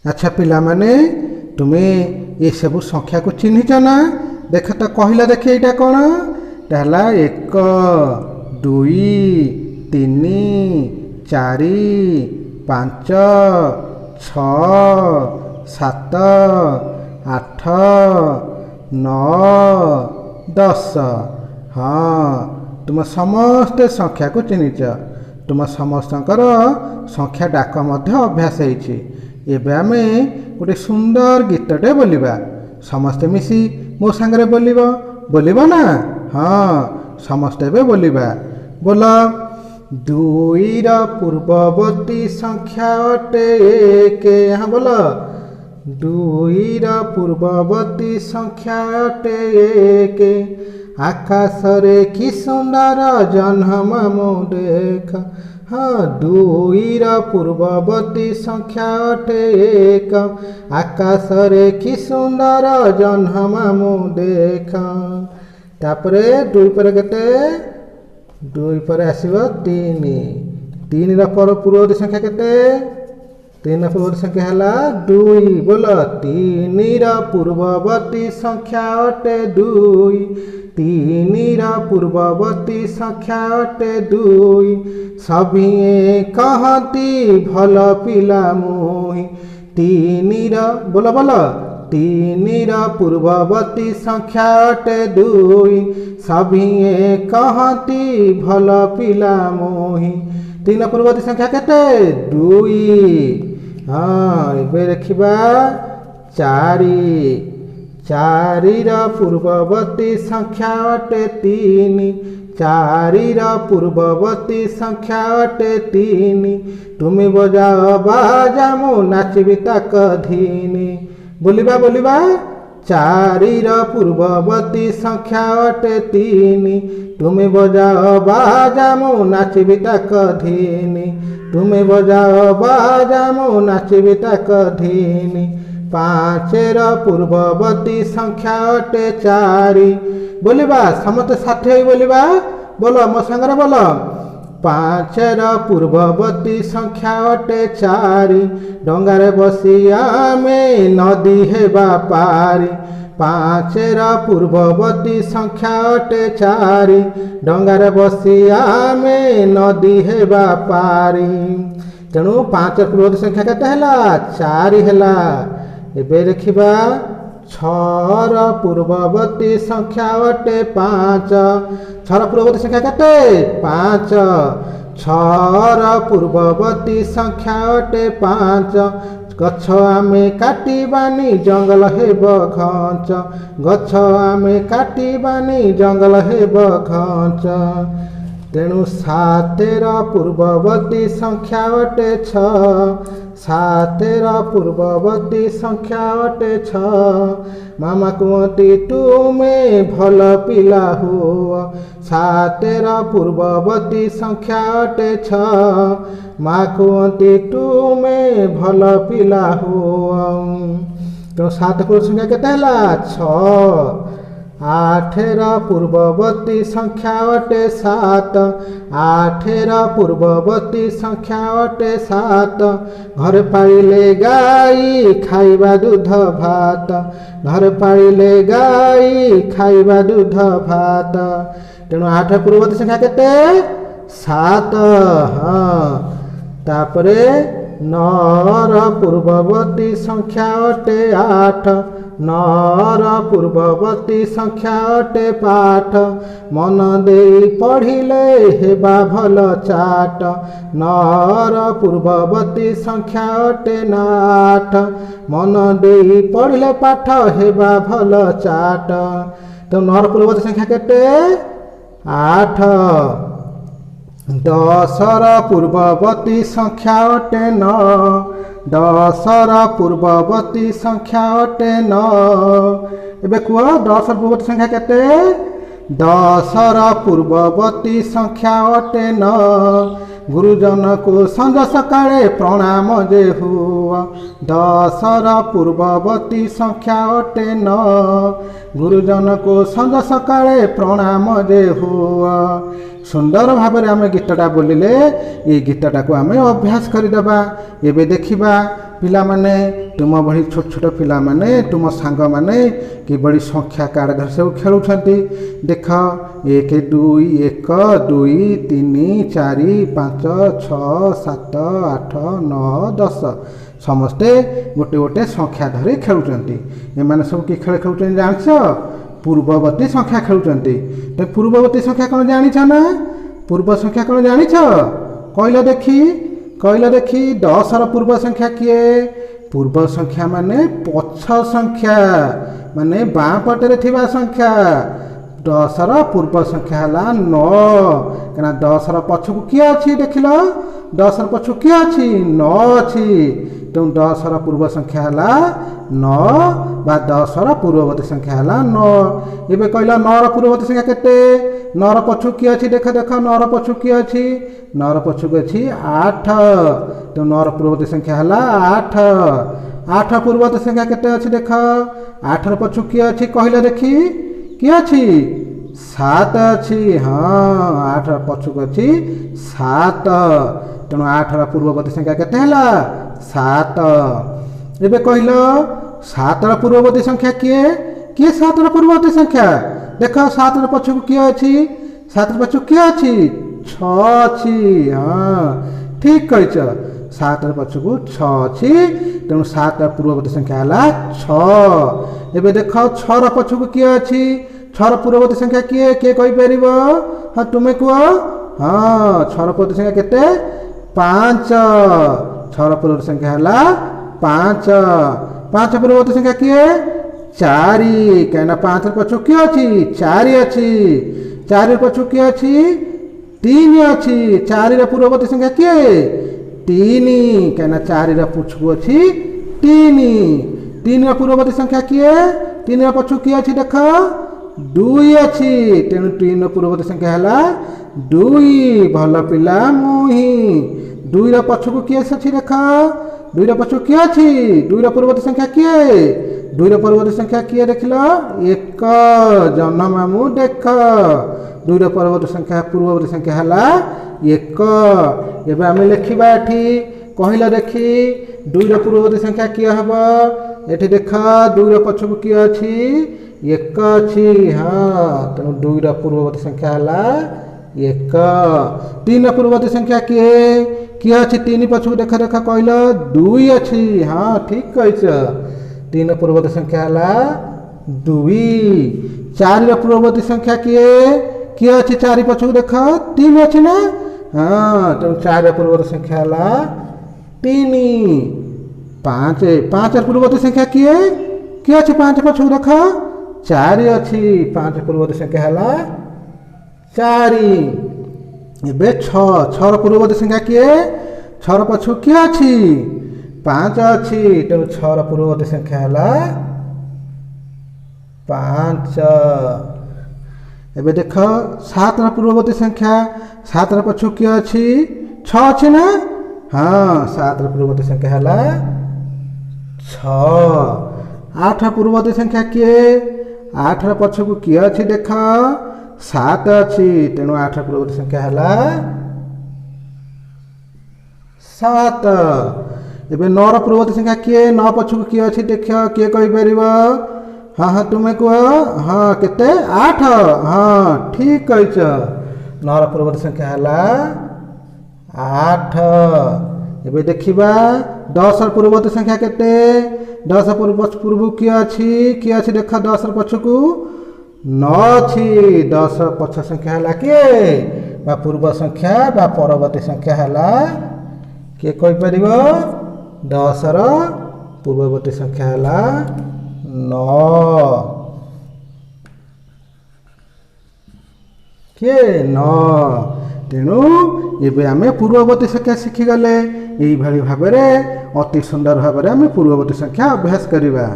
अच्छा पिला माने तुम्हें ये सब संख्या को चिन्हिच ना देख तो कहला देखिए यहाँ कौन है एक दुई तीन चारि पांच छ सात आठ नौ दस। हाँ तुम समस्त संख्या को चिन्हिच तुम समस्तकर संख्या डाक अभ्यास होइछि। एबे आमे गोटे सुंदर गीतटे बोलिबा समस्ते मिसी मो सांगरे बोलिबा ना। हाँ समस्ते बे बोलिबा बोल दुईर पूर्ववर्ती संख्या अटे एक। हाँ बोल दुईर पूर्ववर्ती संख्या अटे एक आकाश रे कि सुंदर जन्म मु देख। हाँ दुईर पूर्ववर्ती संख्या अटे एक आकाश रे कि सुंदर जन्म मु देख। तापरे दुई पर केते दुई पर आसीबो तीन तीन पर पूर्ववर्ती संख्या केते तीन पूर्ववर्ती संख्या है दुई। बोल तीन पूर्ववर्ती संख्या अटे दुई तीन पूर्ववर्ती संख्या अटे दुई सभिए कहती भल पिला मुहि तीन बोल बोल तीन पूर्ववर्ती संख्या अटे दुई सभिए कहती भल पिला मोहि। तीन पूर्ववर्ती संख्या केते दुई। हाँ एबे देखिबा चारि चारिर पूर्ववर्ती संख्या अटे तीन चारिर पूर्ववर्ती संख्या अटे तीन तुमी बजाओ बाजा मु नाचिबी ताक धीनी। बोलिबा बोलिबा चारिर पूर्ववर्ती संख्या अटे तीन तुमी बजाओ बाजा मु नाचिबी ताक धीनी तुमी बजाओ बाजा मु नाचिबी ताक धीनी। पाँचर पूर्ववर्ती संख्या अटे चारि। बोलिबा समते साथी होई बोलिबा बोल मो संगरे बोल पाँचर पूर्ववर्ती संख्या अटे चारि डंगारे बसी आमे नदी हेबा पारी। पाँचर पूर्ववर्ती संख्या अटे चारि डंगारे बसी आमे नदी हेबा पारी। तेणु पाँच पूर्ववर्ती संख्या केते हैला चारि हैला। एबे देखिबा छर पूर्ववर्ती संख्या अटे पाँच छर पूर्ववर्ती संख्या केते पाँच छर पूर्ववर्ती संख्या अटे पाँच गछ आमे काटिबानी जंगल हेब घंच गछ आमे काटिबानी जंगल हेब घंच। तेणु सातेर पूर्ववर्ती संख्या अटे छ सातेर पूर्ववर्ती संख्या अटे छ मामा कहती तुमे भल पिला हुआ। सातेर पूर्ववर्ती संख्या अटे छ माँ कहती तुमे भल पिला हुआ। तो सात पूर्व संख्या केते हैला छ आठेर पूर्ववर्ती संख्या अटे सात आठेर पूर्ववर्ती संख्या अटे सात घर पाइले गाई खाइबा दूध भात घर पाइले गाई खाइबा दूध भात। तेणु आठ पूर्ववर्ती संख्या केते सात। हाँ तापरे नर पूर्ववर्ती संख्या अटे आठ नर पूर्ववर्ती संख्या अटे पाठ मन देई पढ़िले हेबा भल चाट नर पूर्ववर्ती संख्या अटे नाठ मन देई पढ़िले पाठ हेबा भल चाट। तो नर पूर्ववर्ती संख्या केते आठ दशर पूर्ववर्ती संख्या अटे नौ दशर पूर्ववर्ती संख्या अटे नौ। एबे कुह दशर पूर्ववर्ती संख्या केते दशर पूर्ववर्ती संख्या अटे नौ गुरुजन को संज सकाळे प्रणाम जे हुआ 10 पूर्ववर्ती संख्या अटे 9 गुरुजन को संज सकाळे प्रणाम जे हुआ। सुंदर भाव में आम गीतटा बोलिले ये गीतटा को आम अभ्यास करदेबा। एबे देखिबा पिला माने तुम भली छोट छोट पिला माने तुम सांग माने कि बड़ी संख्या कार्ड धर सब खेलुछंती। देख 1 2 1 2 3 4 5 6 7 8 9 10 समस्ते गोटे गोटे संख्या धरी खेलुछंती। एमाने सब कि खेल खेलुछंती जानछ पूर्ववर्ती संख्या खेलुछंती। तो पूर्ववर्ती संख्या कौन जानिछ ना पूर्व संख्या कौन जानिछ कहला देखी 10 पूर्व संख्या किए पूर्व संख्या माने पछ संख्या माने बाँ पटे थिबा संख्या 10 पूर्व संख्या हला 9 कना 10 पछकु किए अछि देखिल 10 पछकु किए अछि 9 अछि। तो 10 पूर्व संख्या हला 9 बा 10 पूर्ववर्ती संख्या हला 9। एबे कहला 9 पूर्ववर्ती संख्या केते 9 पछकु किए अछि देख 9 पछकु किए अछि 9 पछकु अछि 8। तो 9 पूर्ववर्ती संख्या हला 8 8 पूर्ववर्ती संख्या केते अछि देख 8 पछकु किए अछि कहला देखी कि अछि 7 अछि। हाँ 8 पछकु अछि 7 तेणु 8 पूर्ववर्ती संख्या केते हला 7। एबे कहल 7 पूर्ववर्ती संख्या किए 7 पूर्ववर्ती संख्या देख 7 पछकु किए अछि 7 पछकु किए अछि 6 अछि। हाँ ठीक कहिछ 7 पछकु 6 अछि तेणु 7 पूर्ववर्ती संख्या हला 6। एबे देख 6 पछकु किए अछि 6 पूर्ववर्ती संख्या किए कहि परिबो। हाँ तुमे कुह। हाँ 6 पूर्ववर्ती संख्या केते 5 6 पूर्ववर्ती संख्या हला 5 5 पूर्ववर्ती संख्या किए 4 कहना 5 पछकु किए अछि 4 अछि 4 पछकु किए अछि 3 अछि 4 पूर्ववर्ती संख्या किए 3 कहना 4 पछकु अछि 3 पूर्ववर्ती संख्या किए 3 पछकु किए अछि देख 2 अछि तेणु 3 पूर्ववर्ती संख्या हला 2 भल पिला मुही 2 पछकु किए अछि देख 2 पछकु किए अछि 2 पूर्ववर्ती संख्या किए 2 पूर्ववर्ती संख्या किए देखिल 1 जन मामू देख 2 पूर्ववर्ती संख्या हला 1। एबे आमे लिखिबा एठी कहला देखी 2 पूर्ववर्ती संख्या किए हबो एठी देख 2 पछकु किए अछि 1 अछि। हाँ तेणु 2 पूर्ववर्ती संख्या हला 1। 3 पूर्ववर्ती संख्या किए अछि 3 पछकु देख कहल 2 अछि। हाँ ठीक कहिछ 3 पूर्ववर्ती संख्या हला 2। 4 पूर्ववर्ती संख्या किए अछि 4 पछकु देख 3 अछि ना। हाँ तेणु 4 पूर्ववर्ती संख्या हला 3। 5 पूर्ववर्ती संख्या किए अछि 5 पछकु देख 4 अछि 5 पूर्ववर्ती संख्या हला 4। एबे 6 पूर्ववर्ती संख्या किए 6 पछकु किए अछि 5 अछि तेणु 6 पूर्ववर्ती संख्या हला 5। एबे देख 7 पूर्ववर्ती संख्या 7 पछकु किए अछि 6 अछि ना। हाँ 7 पूर्ववर्ती संख्या हला 6। 8 पूर्ववर्ती संख्या किए 8 पछकु किए अछि देख 7 अछि तेणु 8 पूर्ववर्ती संख्या हला 7। एबे 9 पूर्ववर्ती संख्या किए 9 पछकु किए अछि देख किए कहि परिबो। हाँ तुमे कह। हाँ केते 8। हाँ ठीक कहिछ 9 पूर्ववर्ती संख्या हला 8। एबे देखिबा 10 पूर्ववर्ती संख्या केते 10 पूर्व किए अछि देख 10 पछकु 9 अछि 10 पछ संख्या हला किए बा पूर्व संख्या बा परवर्ती संख्या हला किए कहि परिबो 10 पूर्ववर्ती संख्या हला 9 किए 9। तेणु एबे आमे पूर्ववर्ती संख्या शिखिगले। यही भाव में अति सुंदर भाव में आमे पूर्ववर्ती संख्या अभ्यास करिबा।